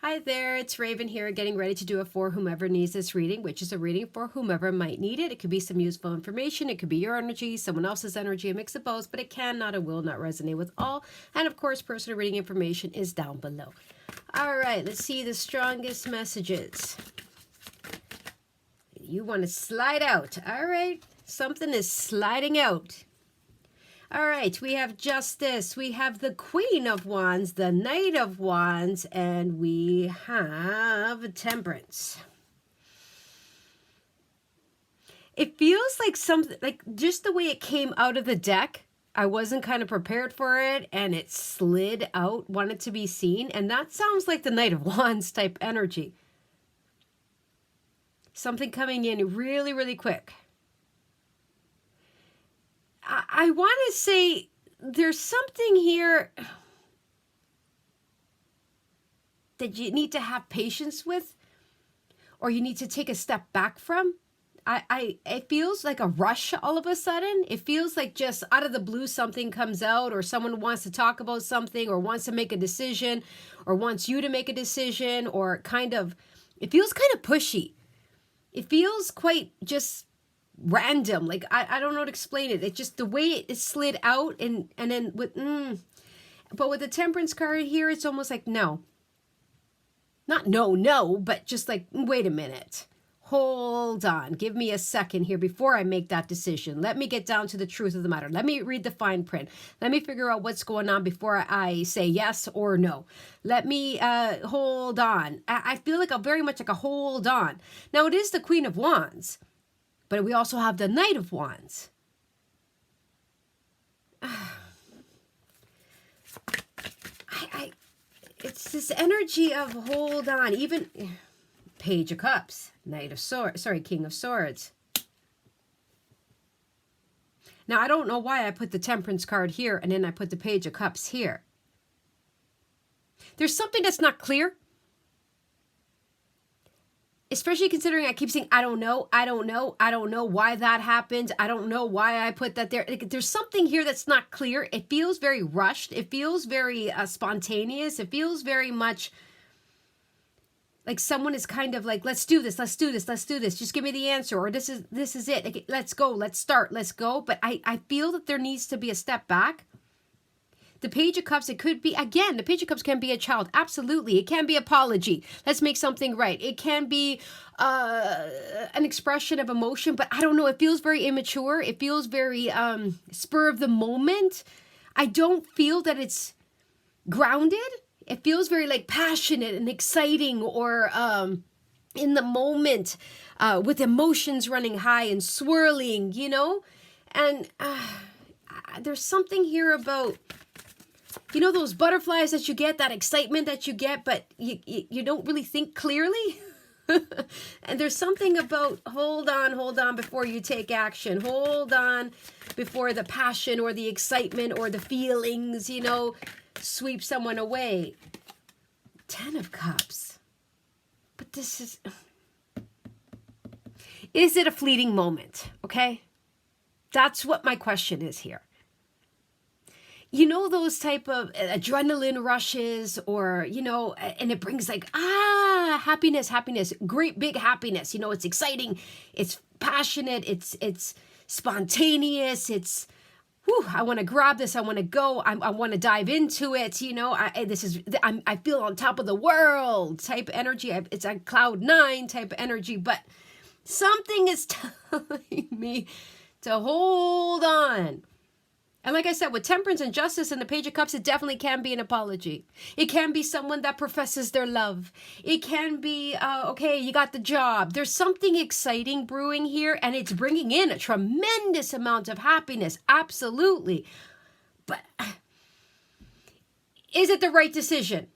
Hi there, it's Raven here, getting ready to do a for whomever needs this reading, which is a reading for whomever might need it. It could be some useful information, it could be your energy, someone else's energy, a mix of both, but it cannot and will not resonate with all. And of course, personal reading information is down below. All right, let's see the strongest messages. You want to slide out. All right, something is sliding out. All right, we have Justice, we have the Queen of Wands, the Knight of Wands, and we have Temperance. It feels like something, like just the way it came out of the deck, I wasn't kind of prepared for it, and it slid out, wanted to be seen, and that sounds like the Knight of Wands type energy. Something coming in really, really quick. I want to say there's something here that you need to have patience with, or you need to take a step back from. It feels like a rush all of a sudden. It feels like just out of the blue something comes out, or someone wants to talk about something, or wants to make a decision, or wants you to make a decision, or kind of, it feels kind of pushy. It feels quite just random, like I don't know how to explain it. It's just the way it slid out, and then with but with the Temperance card here, it's almost like no, not no, but just like, wait a minute, hold on, give me a second here before I make that decision. Let me get down to the truth of the matter. Let me read the fine print. Let me figure out what's going on before I say yes or no. Let me hold on. I feel like very much like a hold on. Now it is the Queen of Wands, but we also have the Knight of Wands. It's this energy of hold on. Even Page of Cups, Knight of Swords, sorry, King of Swords. Now, I don't know why I put the Temperance card here and then I put the Page of Cups here. There's something that's not clear. Especially considering I keep saying, I don't know why that happened. I don't know why I put that there. There's something here that's not clear. It feels very rushed. It feels very spontaneous. It feels very much like someone is kind of like, let's do this. Just give me the answer. Or this is it. Like, let's go. Let's start. Let's go. But I feel that there needs to be a step back. The Page of Cups, it could be, again, the Page of Cups can be a child. Absolutely. It can be apology. Let's make something right. It can be an expression of emotion, but I don't know. It feels very immature. It feels very spur of the moment. I don't feel that it's grounded. It feels very like passionate and exciting, or in the moment with emotions running high and swirling, you know? And there's something here about, you know, those butterflies that you get, that excitement that you get, but you don't really think clearly. And there's something about hold on before you take action. Hold on before the passion or the excitement or the feelings, you know, sweep someone away. 10 of Cups. But this is it a fleeting moment? Okay? That's what my question is here. You know, those type of adrenaline rushes, or, you know, and it brings like, happiness, great big happiness. You know, it's exciting, it's passionate, it's spontaneous, it's, whew, I want to grab this, I want to go, I want to dive into it, you know, I feel on top of the world type energy. It's a cloud 9 type energy, but something is telling me to hold on. And like I said, with Temperance and Justice and the Page of Cups, it definitely can be an apology. It can be someone that professes their love. It can be, okay, you got the job. There's something exciting brewing here, and it's bringing in a tremendous amount of happiness. Absolutely. But is it the right decision?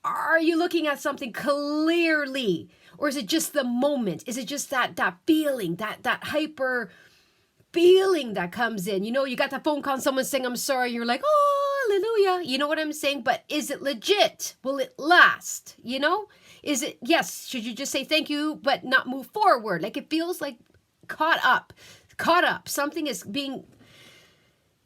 Are you looking at something clearly? Or is it just the moment? Is it just that feeling, that hyper feeling that comes in? You know, you got that phone call, someone saying, I'm sorry. You're like, oh, hallelujah. You know what I'm saying? But is it legit? Will it last? You know, is it, yes. Should you just say thank you, but not move forward? Like, it feels like caught up. Something is being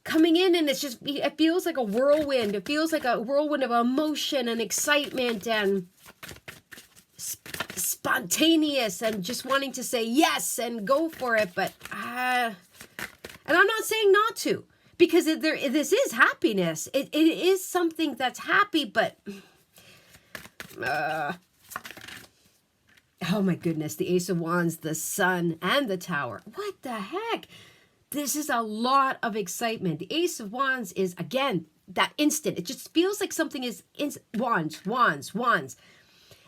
coming in, and it feels like a whirlwind. It feels like a whirlwind of emotion and excitement and spontaneous and just wanting to say yes and go for it. But, and I'm not saying not to, because this is happiness. It is something that's happy, but, oh my goodness, the Ace of Wands, the Sun, and the Tower. What the heck? This is a lot of excitement. The Ace of Wands is, again, that instant. It just feels like something is wands.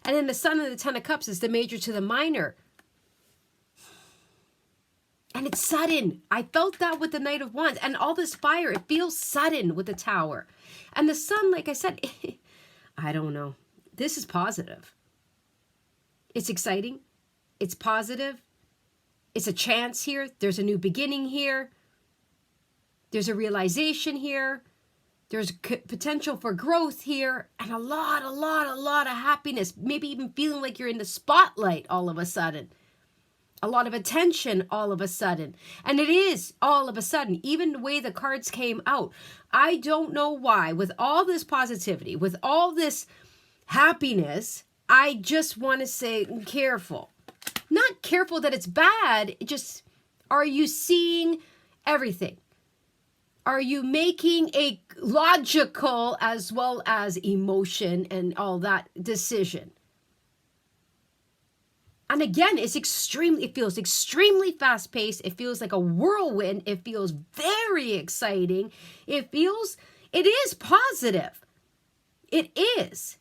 And then the Sun and the Ten of Cups is the major to the minor. And it's sudden. I felt that with the Knight of Wands. And all this fire, it feels sudden with the Tower. And the Sun, like I said, I don't know. This is positive. It's exciting. It's positive. It's a chance here. There's a new beginning here. There's a realization here. There's potential for growth here. And a lot of happiness. Maybe even feeling like you're in the spotlight all of a sudden. A lot of attention all of a sudden. And it is all of a sudden. Even the way the cards came out. I don't know why. With all this positivity, with all this happiness, I just want to say careful. Not careful that it's bad. Just, are you seeing everything? Are you making a logical as well as emotion and all that decision? And again, it feels extremely fast paced. It feels like a whirlwind. It feels very exciting. It is positive. It is.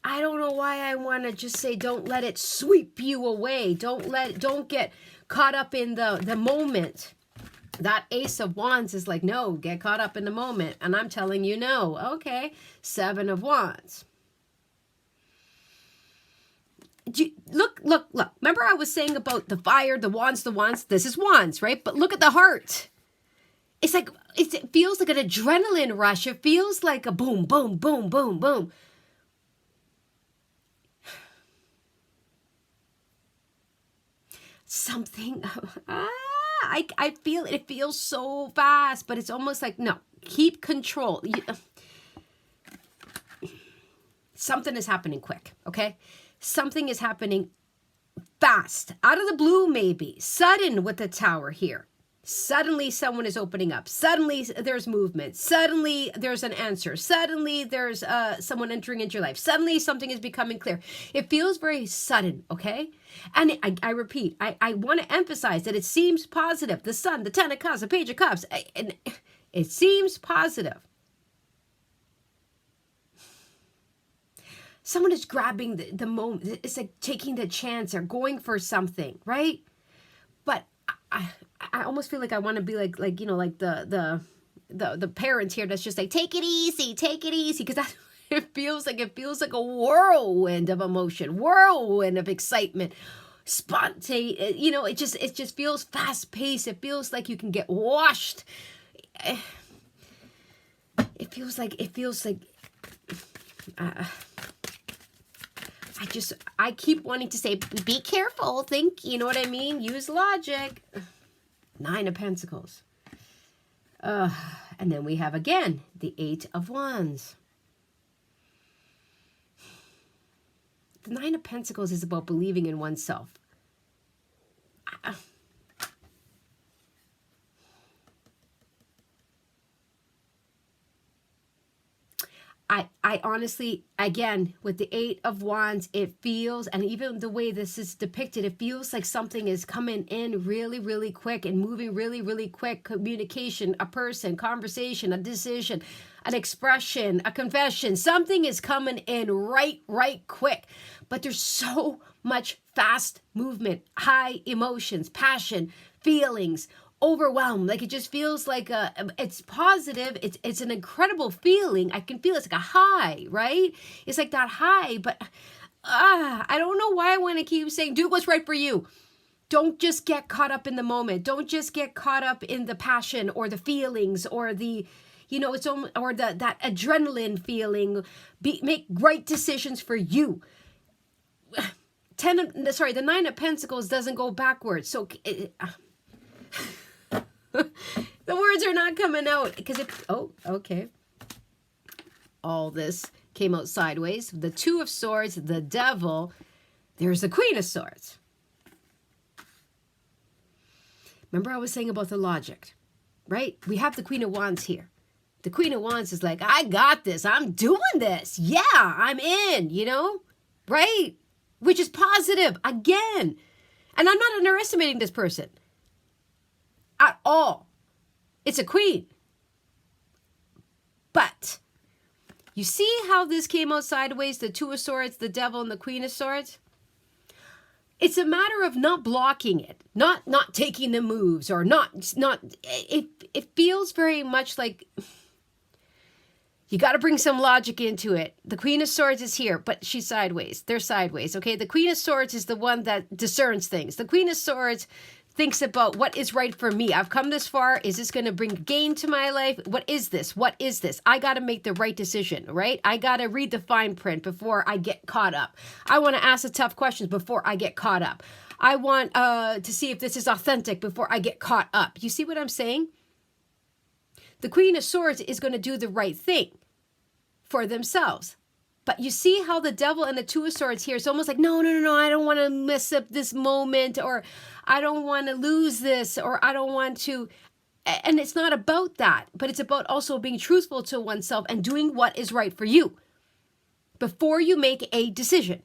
I don't know why I want to just say, don't let it sweep you away. Don't get caught up in the moment. That Ace of Wands is like, no, get caught up in the moment. And I'm telling you, no. Okay. Seven of Wands. Look. Remember I was saying about the fire, the wands. This is wands, right? But look at the heart. It's like, it feels like an adrenaline rush. It feels like a boom, boom, boom, boom, boom. Something, I feel it feels so fast, but it's almost like, no, keep control. Something is happening quick, okay? Something is happening fast, out of the blue maybe, sudden with the Tower here. Suddenly someone is opening up. Suddenly there's movement. Suddenly there's an answer. Suddenly there's someone entering into your life. Suddenly something is becoming clear. It feels very sudden, okay? And I repeat, I want to emphasize that it seems positive. The Sun, the Ten of Cups, the Page of Cups, and it seems positive. Someone is grabbing the moment. It's like taking the chance or going for something, right? But I almost feel like I want to be like the parent here that's just like, take it easy, because it feels like a whirlwind of emotion, whirlwind of excitement, spontaneous. It just feels fast paced. It feels like you can get washed. It feels like. I keep wanting to say, be careful, you know what I mean? Use logic. Nine of Pentacles. And then we have, again, the Eight of Wands. The Nine of Pentacles is about believing in oneself. I honestly, again, with the Eight of Wands, it feels, and even the way this is depicted, it feels like something is coming in really, really quick and moving really, really quick. Communication, a person, conversation, a decision, an expression, a confession. Something is coming in right quick. But there's so much fast movement, high emotions, passion, feelings, overwhelmed. Like, it just feels like it's positive. It's an incredible feeling. I can feel it's like a high, right? It's like that high, but I don't know why I want to keep saying, do what's right for you. Don't just get caught up in the moment. Don't just get caught up in the passion or the feelings or the, it's or that adrenaline feeling. Make right decisions for you. The Nine of Pentacles doesn't go backwards. So The words are not coming out because oh, okay. All this came out sideways. The Two of Swords, the Devil. There's the Queen of Swords. Remember I was saying about the logic, right? We have the Queen of Wands here. The Queen of Wands is like, I got this. I'm doing this. Yeah, I'm in, you know, right? Which is positive again. And I'm not underestimating this person at all. It's a queen. But you see how this came out sideways, the Two of Swords, the Devil, and the Queen of Swords? It's a matter of not blocking it, not taking the moves, or it feels very much like you got to bring some logic into it. The Queen of Swords is here, but she's sideways. They're sideways, okay? The Queen of Swords is the one that discerns things. The Queen of Swords thinks about what is right for me. I've come this far. Is this going to bring gain to my life? What is this? What is this? I got to make the right decision, right? I got to read the fine print before I get caught up. I want to ask the tough questions before I get caught up. I want to see if this is authentic before I get caught up. You see what I'm saying? The Queen of Swords is going to do the right thing for themselves. But you see how the Devil and the Two of Swords here, it's almost like, no, I don't want to mess up this moment, or I don't want to lose this, or I don't want to, and it's not about that, but it's about also being truthful to oneself and doing what is right for you before you make a decision.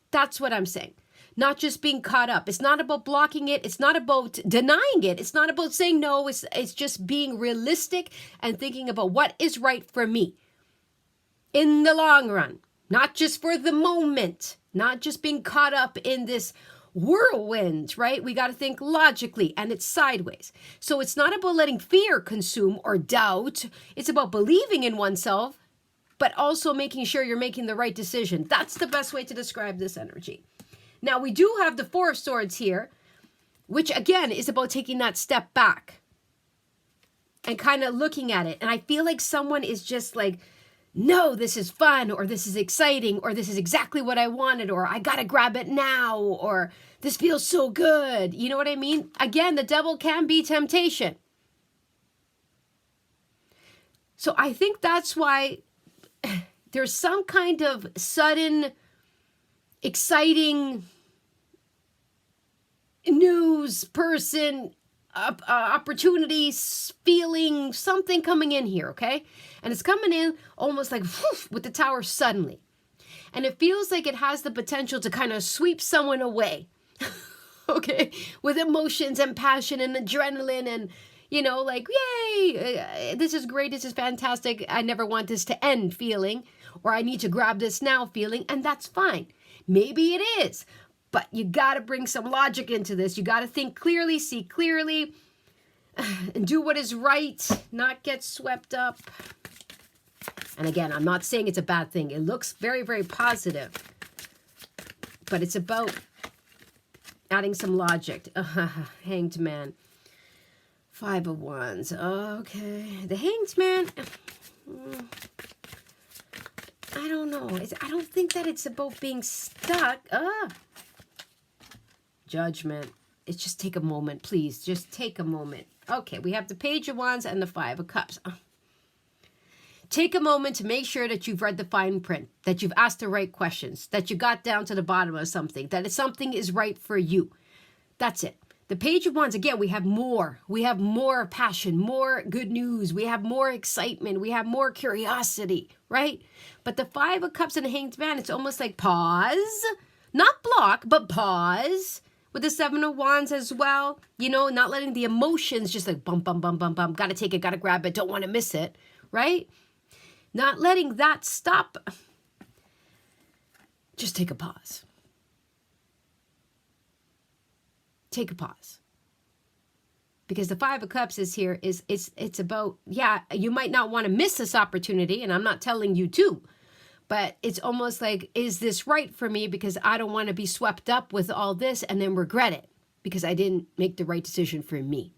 That's what I'm saying. Not just being caught up. It's not about blocking it. It's not about denying it. It's not about saying no. It's just being realistic and thinking about what is right for me in the long run, not just for the moment, not just being caught up in this whirlwind, right? We got to think logically, and it's sideways. So it's not about letting fear consume or doubt. It's about believing in oneself, but also making sure you're making the right decision. That's the best way to describe this energy. Now, we do have the Four of Swords here, which again is about taking that step back and kind of looking at it. And I feel like someone is just like, no, this is fun, or this is exciting, or this is exactly what I wanted, or I got to grab it now, or this feels so good. You know what I mean? Again, the Devil can be temptation. So I think that's why there's some kind of sudden, exciting news person, opportunities, feeling something coming in here, okay? And it's coming in almost like whoosh, with the Tower suddenly. And it feels like it has the potential to kind of sweep someone away, okay? With emotions and passion and adrenaline and, you know, like, yay, this is great, this is fantastic, I never want this to end feeling, or I need to grab this now feeling, and that's fine. Maybe it is. But you got to bring some logic into this. You got to think clearly, see clearly, and do what is right, not get swept up. And again, I'm not saying it's a bad thing. It looks very, very positive. But it's about adding some logic. Hanged Man. Five of Wands. Okay. The Hanged Man. I don't know. I don't think that it's about being stuck. Judgment. It's just take a moment, please. Just take a moment. Okay, we have the Page of Wands and the Five of Cups. Take a moment to make sure that you've read the fine print, that you've asked the right questions, that you got down to the bottom of something, that something is right for you. That's it. The Page of Wands, again, we have more. We have more passion, more good news. We have more excitement. We have more curiosity, right? But the Five of Cups and the Hanged Man, it's almost like pause. Not block, but pause. With the Seven of Wands as well, you know, not letting the emotions just like bump, bump, bump, bump, bump. Got to take it, got to grab it, don't want to miss it, right? Not letting that stop. Just take a pause. Take a pause. Because the Five of Cups is here, it's about, yeah, you might not want to miss this opportunity, and I'm not telling you to. But it's almost like, is this right for me? Because I don't want to be swept up with all this and then regret it because I didn't make the right decision for me.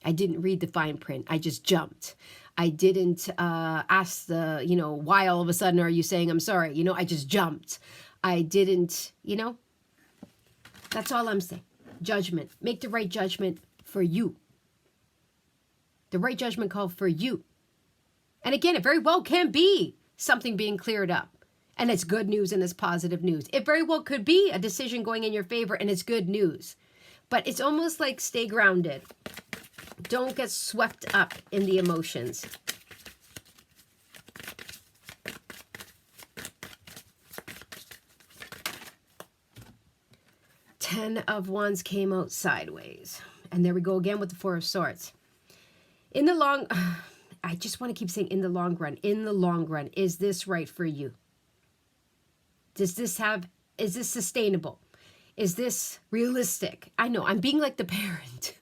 I didn't read the fine print. I just jumped. I didn't ask the, you know, why all of a sudden are you saying I'm sorry? You know, I just jumped. I didn't, you know, that's all I'm saying. Judgment. Make the right judgment for you. The right judgment call for you. And again, it very well can be something being cleared up. And it's good news and it's positive news. It very well could be a decision going in your favor and it's good news. But it's almost like stay grounded. Don't get swept up in the emotions. Ten of Wands came out sideways. And there we go again with the Four of Swords. In the long, I just want to keep saying in the long run, is this right for you? Is this sustainable? Is this realistic? I know, I'm being like the parent.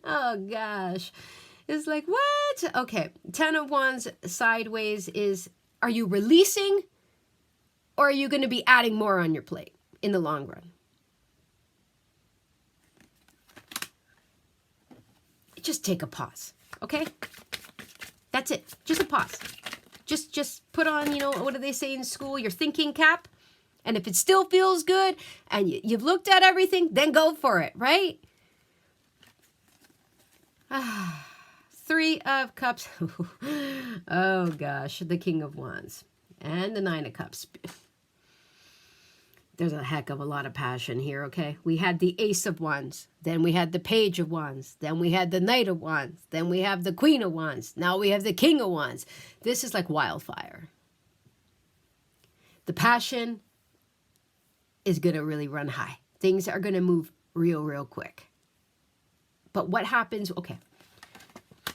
Oh gosh. It's like, what? Okay, Ten of Wands sideways is, are you releasing or are you going to be adding more on your plate in the long run? Just take a pause, okay? That's it. Just a pause. Just put on, what do they say in school? Your thinking cap. And if it still feels good and you've looked at everything, then go for it, right? Three of Cups. Oh, gosh. The King of Wands. And the Nine of Cups. There's a heck of a lot of passion here, okay? We had the Ace of Wands. Then we had the Page of Wands. Then we had the Knight of Wands. Then we have the Queen of Wands. Now we have the King of Wands. This is like wildfire. The passion is going to really run high. Things are going to move real quick. But what happens? Okay.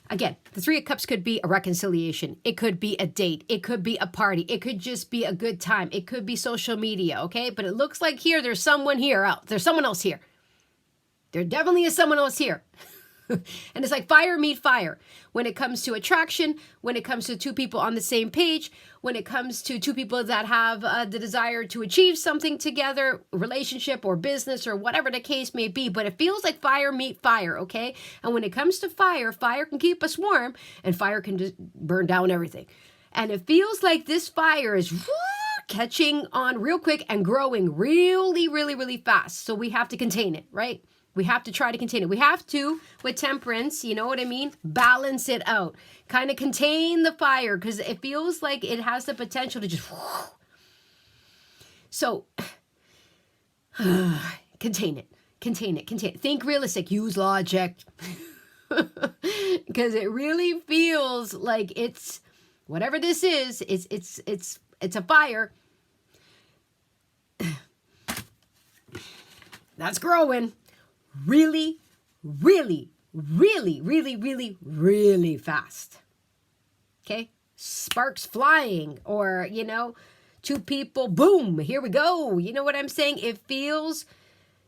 Again, the Three of Cups could be a reconciliation. It could be a date. It could be a party. It could just be a good time. It could be social media, okay? But it looks like here, there's someone here out. There's someone else here. There definitely is someone else here. And it's like fire meet fire. When it comes to attraction, when it comes to two people on the same page, when it comes to two people that have the desire to achieve something together, relationship or business or whatever the case may be. But it feels like fire meet fire, okay? And when it comes to fire, fire can keep us warm and fire can just burn down everything. And it feels like this fire is catching on real quick and growing really fast. So we have to contain it, right? We have to try to contain it. We have to, with temperance, you know what I mean? Balance it out. Kind of contain the fire because it feels like it has the potential to just... So, contain it. Contain it. Contain it. Think realistic. Use logic. Because it really feels like it's... Whatever this is, it's a fire. That's growing. Really fast. Okay? Sparks flying or, two people, boom, here we go. You know what I'm saying? It feels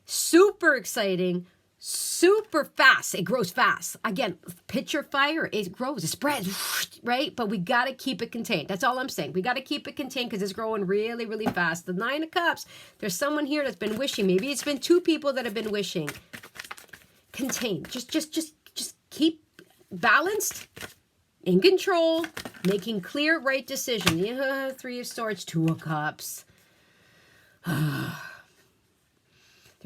super exciting, super fast. It grows fast. Again, picture fire. It grows, it spreads, right? But we got to keep it contained. That's all I'm saying. We got to keep it contained because it's growing really fast. The Nine of Cups, there's someone here that's been wishing. Maybe it's been two people that have been wishing. Contained. Just keep balanced, in control, making clear, right decision. Yeah, Three of Swords, Two of Cups. There's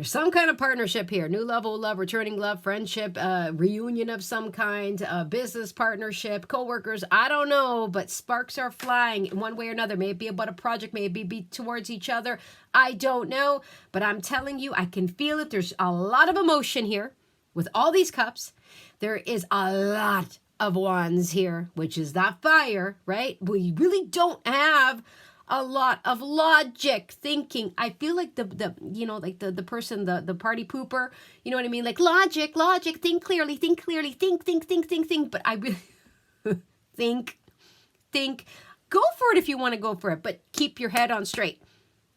some kind of partnership here. New level of love, returning love, friendship, reunion of some kind, business partnership, co-workers. I don't know, but sparks are flying in one way or another. Maybe about a project, maybe be towards each other. I don't know, but I'm telling you, I can feel it. There's a lot of emotion here with all these cups. There is a lot of wands here, which is that fire, right? We really don't have a lot of logic thinking. I feel like the person, the party pooper, you know what I mean? Like logic, think clearly, think. But I really think, go for it if you want to go for it, but keep your head on straight.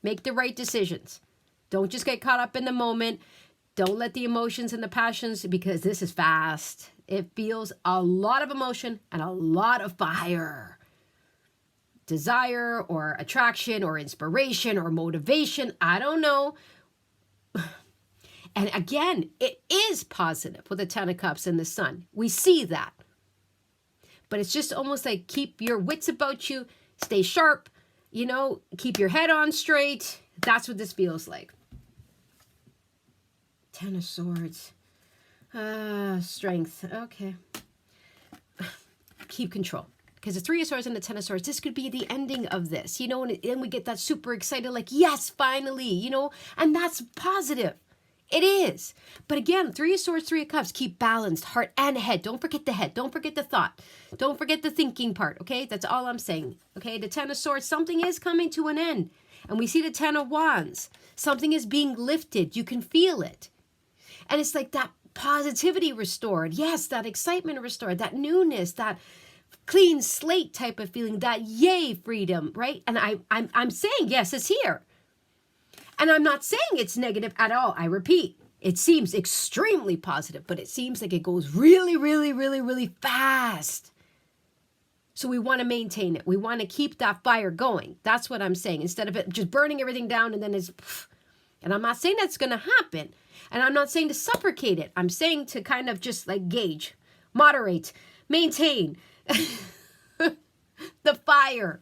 Make the right decisions. Don't just get caught up in the moment. Don't let the emotions and the passions, because this is fast. It feels a lot of emotion and a lot of fire. Desire or attraction or inspiration or motivation. I don't know. And again, it is positive with the Ten of Cups and the Sun. We see that. But it's just almost like keep your wits about you. Stay sharp. Keep your head on straight. That's what this feels like. Ten of Swords. Strength. Okay. keep control. Because the Three of Swords and the Ten of Swords, this could be the ending of this, you know, and we get that super excited, like, yes, finally, you know, and that's positive. It is. But again, Three of Swords, Three of Cups, keep balanced, heart and head. Don't forget the head. Don't forget the thought. Don't forget the thinking part, okay? That's all I'm saying, okay? The Ten of Swords, something is coming to an end. And we see the Ten of Wands. Something is being lifted. You can feel it. And it's like that positivity restored. Yes, that excitement restored, that newness, that clean slate type of feeling, that yay freedom, right? And I'm saying, yes, it's here. And I'm not saying it's negative at all. I repeat, it seems extremely positive, but it seems like it goes really, really, really, really fast. So we want to maintain it. We want to keep that fire going. That's what I'm saying. Instead of it just burning everything down and then it's, and I'm not saying that's going to happen. And I'm not saying to suffocate it. I'm saying to kind of just like gauge, moderate, maintain the fire.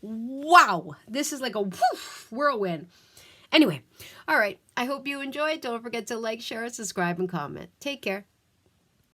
Wow. This is like a whirlwind. Anyway, all right. I hope you enjoyed. Don't forget to like, share, subscribe, and comment. Take care.